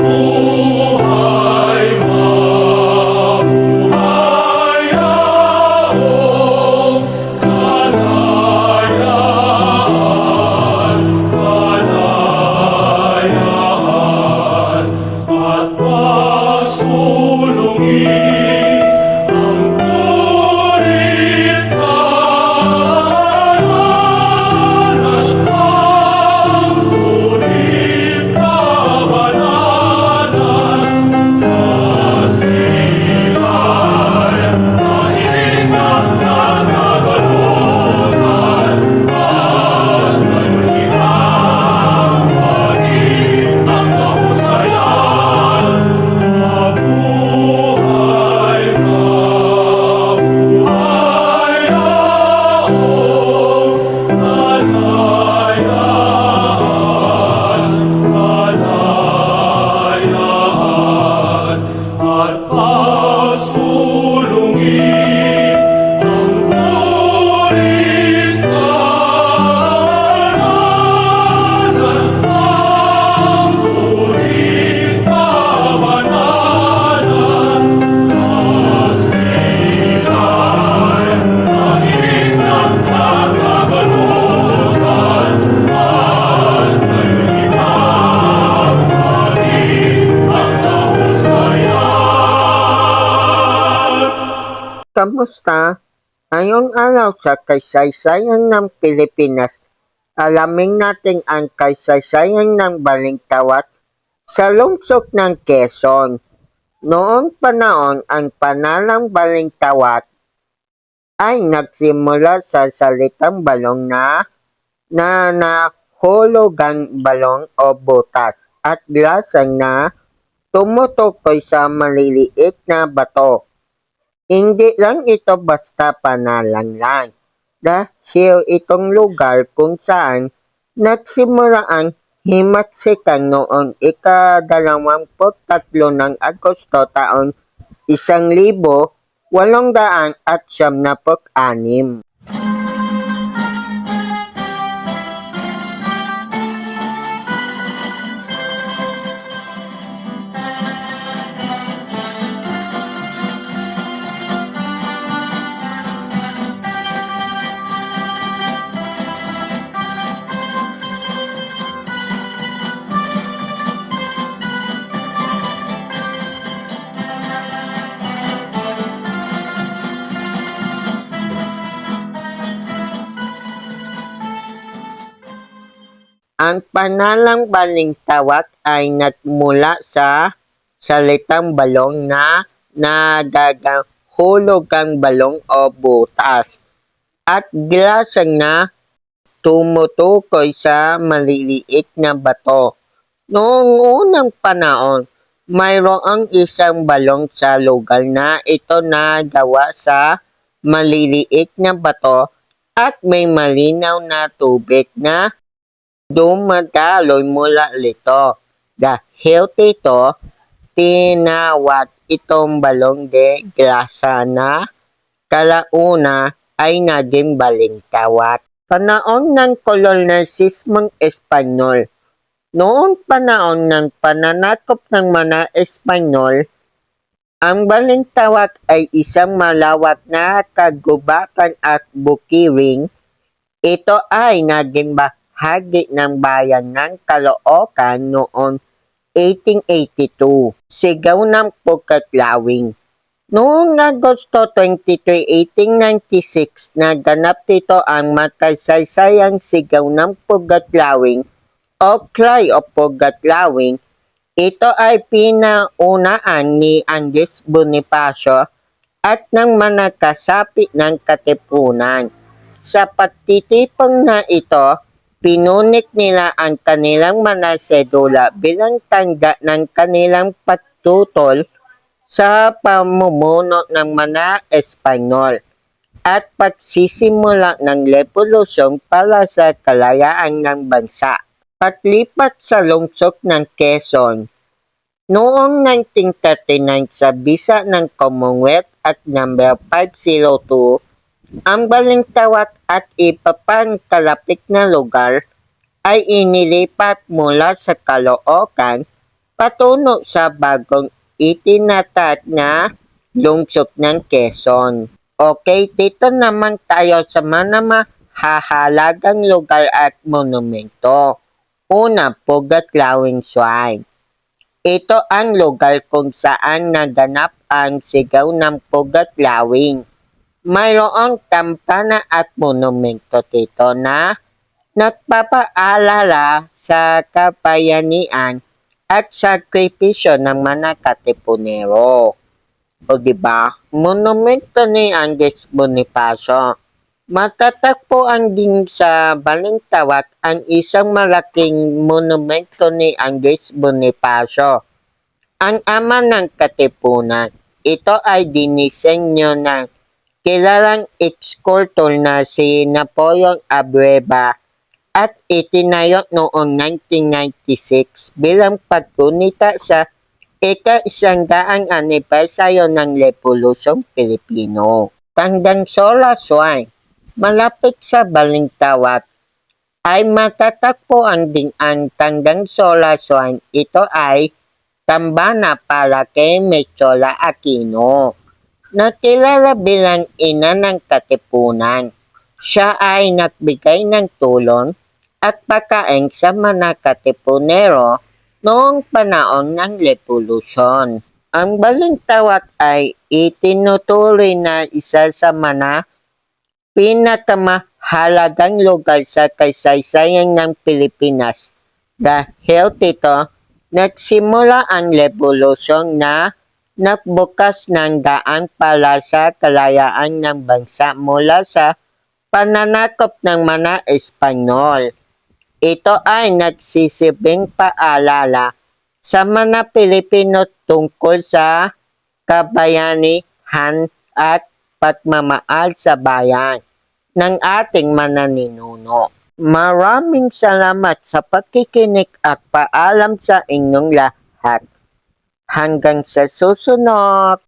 Mabuhay, mabuhay yaong kalayaan, kalayaan at pasulungin ang purit kabanalan, ang purit kabanalan. Kastilayan, mahiling ng katagalugan, at ngayon ibang maging ang kahusayan. Mabuhay, mabuhay yaong kalayaan, kalayaan at pasulungin ang purit kabanalan, ang purit kabanalan. Kastilayan, mahiling ng katagalugan, at ngayon ibang maging ang kahusayan. Kamusta? Ngayong araw sa kaysaysayan ng Pilipinas, alamin natin ang kaysaysayan ng Balintawak sa lungsod ng Quezon. Noong panahon, ang panalang Balintawak ay nagsimula sa salitang balong na nahulugang balong o butas at lasang na tumutukoy sa maliliit na bato. Hindi lang ito basta panalang lang, dahil itong lugar kung saan nagsimula ang himaksikan noong ika-23 ng Agosto taong 1896. Ang panalang Balintawak ay nagmula sa salitang balong na nagagahulugang balong o butas at lasang na tumutukoy sa maliliit na bato. Noong unang panahon, mayroong isang balong sa lugar na ito na gawa sa maliliit na bato at may malinaw na tubig na dumadaloy mula rito. Dahil dito, tinawag itong balong de grasa na kalauna ay naging Balintawak. Panahon ng kolonyalismong Espanyol. Noong panahon ng pananakop ng mga Espanyol, ang Balintawak ay isang malawak na kagubatan at bukiring. Ito ay naging bahagi ng bayan ng Caloocan noong 1882, sigaw ng Pagkatlawing. Noong Agosto 23, 1896, naganap dito ang makasaysayang sigaw ng Pagkatlawing o Cry of Pagkatlawing. Ito ay pinaunaan ni Andres Bonifacio at ng mga kasapi ng Katipunan. Sa pagtitipon na ito, pinunit nila ang kanilang mga sedula bilang tanda ng kanilang pagtutol sa pamumuno ng mga Espanyol at pagsisimula ng revolusyon para sa kalayaan ng bansa. Paglipat sa lungsod ng Quezon. Noong 1939 sa bisa ng Commonwealth Act No. 502, ang Balintawak at iba pang kalapit na lugar ay inilipat mula sa Caloocan patungo sa bagong itinatag na lungsod ng Quezon. Okay, dito naman tayo sa mga mahahalagang lugar at monumento. Una, Pugat-Lawing Shrine. Ito ang lugar kung saan naganap ang sigaw ng Pugat-Lawing. Mayroong kampana at monumento dito na nagpapaalala sa kabayanihan at sakripisyo ng mga Katipunero. O diba? Monumento ni Andres Bonifacio. Matatagpuan din sa Balintawak ang isang malaking monumento ni Andres Bonifacio, ang ama ng Katipunan. Ito ay dinisenyo ng kilalang sculptor na si Napoleon Abueva at itinayo noong 1996 bilang paggunita sa ika-100 anibersaryo ng Revolusyong Pilipino. Tandang-Sora Shrine, malapit sa Balintawak, ay matatagpuan din ang Tandang-Sora Shrine. Ito ay tambana para kay Mechola Aquino, na kilala bilang ina ng Katipunan. Siya ay nagbigay ng tulong at pagkain sa mga Katipunero noong panahon ng revolusyon. Ang Balintawak ay itinutuloy na isa sa mga pinakamahalagang lugar sa kasaysayan ng Pilipinas dahil dito nagsimula ang revolusyon na nagbukas ng daan para sa kalayaan ng bansa mula sa pananakop ng mga Espanyol. Ito ay nagsisibing paalala sa mga Pilipino tungkol sa kabayanihan at pagmamahal sa bayan ng ating mga ninuno. Maraming salamat sa pakikinig at paalam sa inyong lahat. Hanggang sa susunod!